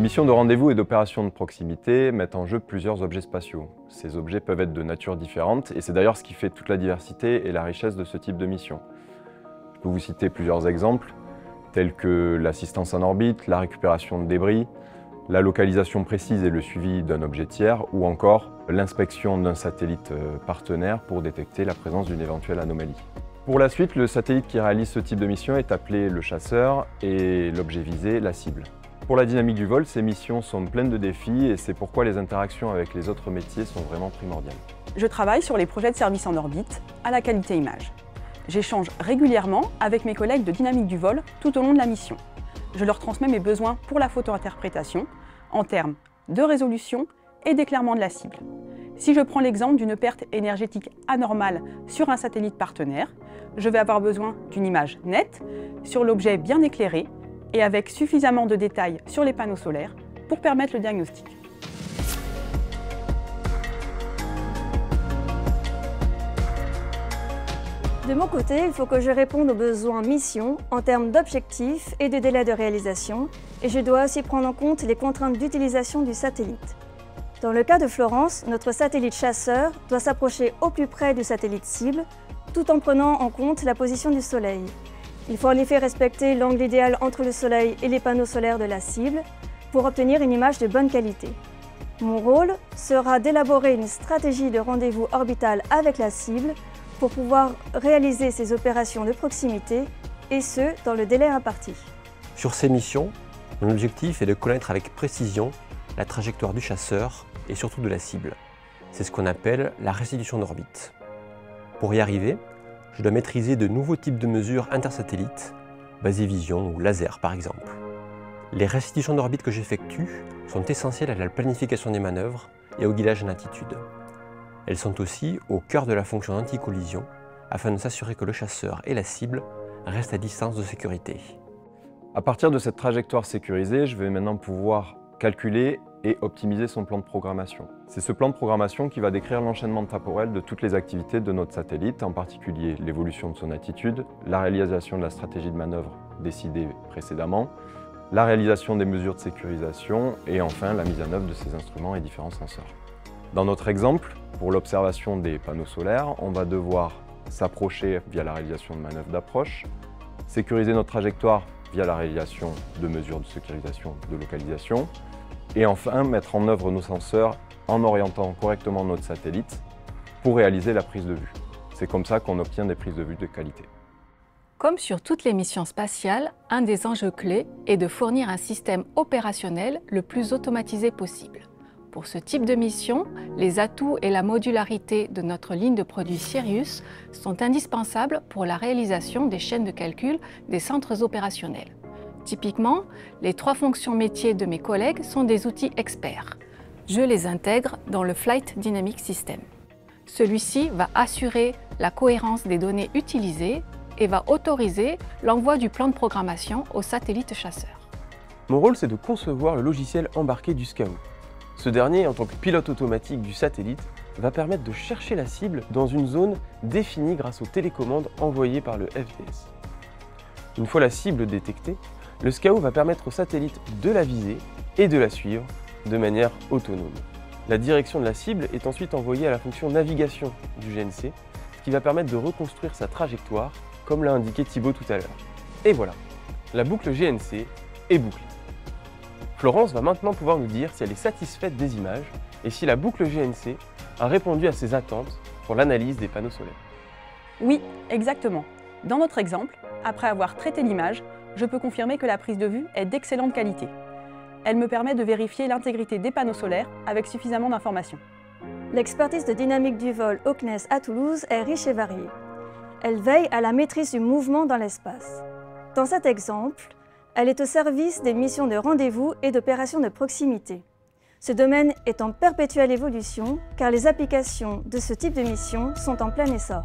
Les missions de rendez-vous et d'opérations de proximité mettent en jeu plusieurs objets spatiaux. Ces objets peuvent être de nature différente et c'est d'ailleurs ce qui fait toute la diversité et la richesse de ce type de mission. Je peux vous citer plusieurs exemples, tels que l'assistance en orbite, la récupération de débris, la localisation précise et le suivi d'un objet tiers, ou encore l'inspection d'un satellite partenaire pour détecter la présence d'une éventuelle anomalie. Pour la suite, le satellite qui réalise ce type de mission est appelé le chasseur et l'objet visé, la cible. Pour la dynamique du vol, ces missions sont pleines de défis et c'est pourquoi les interactions avec les autres métiers sont vraiment primordiales. Je travaille sur les projets de service en orbite à la qualité image. J'échange régulièrement avec mes collègues de dynamique du vol tout au long de la mission. Je leur transmets mes besoins pour la photo-interprétation en termes de résolution et d'éclairement de la cible. Si je prends l'exemple d'une perte énergétique anormale sur un satellite partenaire, je vais avoir besoin d'une image nette sur l'objet bien éclairé et avec suffisamment de détails sur les panneaux solaires pour permettre le diagnostic. De mon côté, il faut que je réponde aux besoins mission en termes d'objectifs et de délais de réalisation, et je dois aussi prendre en compte les contraintes d'utilisation du satellite. Dans le cas de Florence, notre satellite chasseur doit s'approcher au plus près du satellite cible, tout en prenant en compte la position du Soleil. Il faut en effet respecter l'angle idéal entre le Soleil et les panneaux solaires de la cible pour obtenir une image de bonne qualité. Mon rôle sera d'élaborer une stratégie de rendez-vous orbital avec la cible pour pouvoir réaliser ces opérations de proximité, et ce, dans le délai imparti. Sur ces missions, mon objectif est de connaître avec précision la trajectoire du chasseur et surtout de la cible. C'est ce qu'on appelle la restitution d'orbite. Pour y arriver, je dois maîtriser de nouveaux types de mesures intersatellites, basévision ou laser par exemple. Les restitutions d'orbite que j'effectue sont essentielles à la planification des manœuvres et au guidage en altitude. Elles sont aussi au cœur de la fonction d'anti-collision afin de s'assurer que le chasseur et la cible restent à distance de sécurité. À partir de cette trajectoire sécurisée, je vais maintenant pouvoir calculer et optimiser son plan de programmation. C'est ce plan de programmation qui va décrire l'enchaînement temporel de toutes les activités de notre satellite, en particulier l'évolution de son attitude, la réalisation de la stratégie de manœuvre décidée précédemment, la réalisation des mesures de sécurisation et enfin la mise en œuvre de ses instruments et différents senseurs. Dans notre exemple, pour l'observation des panneaux solaires, on va devoir s'approcher via la réalisation de manœuvres d'approche, sécuriser notre trajectoire via la réalisation de mesures de sécurisation, de localisation, et enfin mettre en œuvre nos senseurs en orientant correctement notre satellite pour réaliser la prise de vue. C'est comme ça qu'on obtient des prises de vue de qualité. Comme sur toutes les missions spatiales, un des enjeux clés est de fournir un système opérationnel le plus automatisé possible. Pour ce type de mission, les atouts et la modularité de notre ligne de produits Sirius sont indispensables pour la réalisation des chaînes de calcul des centres opérationnels. Typiquement, les 3 fonctions métiers de mes collègues sont des outils experts. Je les intègre dans le Flight Dynamic System. Celui-ci va assurer la cohérence des données utilisées et va autoriser l'envoi du plan de programmation au satellite chasseur. Mon rôle, c'est de concevoir le logiciel embarqué du SCAO. Ce dernier, en tant que pilote automatique du satellite, va permettre de chercher la cible dans une zone définie grâce aux télécommandes envoyées par le FDS. Une fois la cible détectée, le SCAO va permettre au satellite de la viser et de la suivre de manière autonome. La direction de la cible est ensuite envoyée à la fonction navigation du GNC, ce qui va permettre de reconstruire sa trajectoire, comme l'a indiqué Thibaut tout à l'heure. Et voilà, la boucle GNC est bouclée. Florence va maintenant pouvoir nous dire si elle est satisfaite des images et si la boucle GNC a répondu à ses attentes pour l'analyse des panneaux solaires. Oui, exactement. Dans notre exemple, après avoir traité l'image, je peux confirmer que la prise de vue est d'excellente qualité. Elle me permet de vérifier l'intégrité des panneaux solaires avec suffisamment d'informations. L'expertise de dynamique du vol au CNES à Toulouse est riche et variée. Elle veille à la maîtrise du mouvement dans l'espace. Dans cet exemple, elle est au service des missions de rendez-vous et d'opérations de proximité. Ce domaine est en perpétuelle évolution car les applications de ce type de mission sont en plein essor.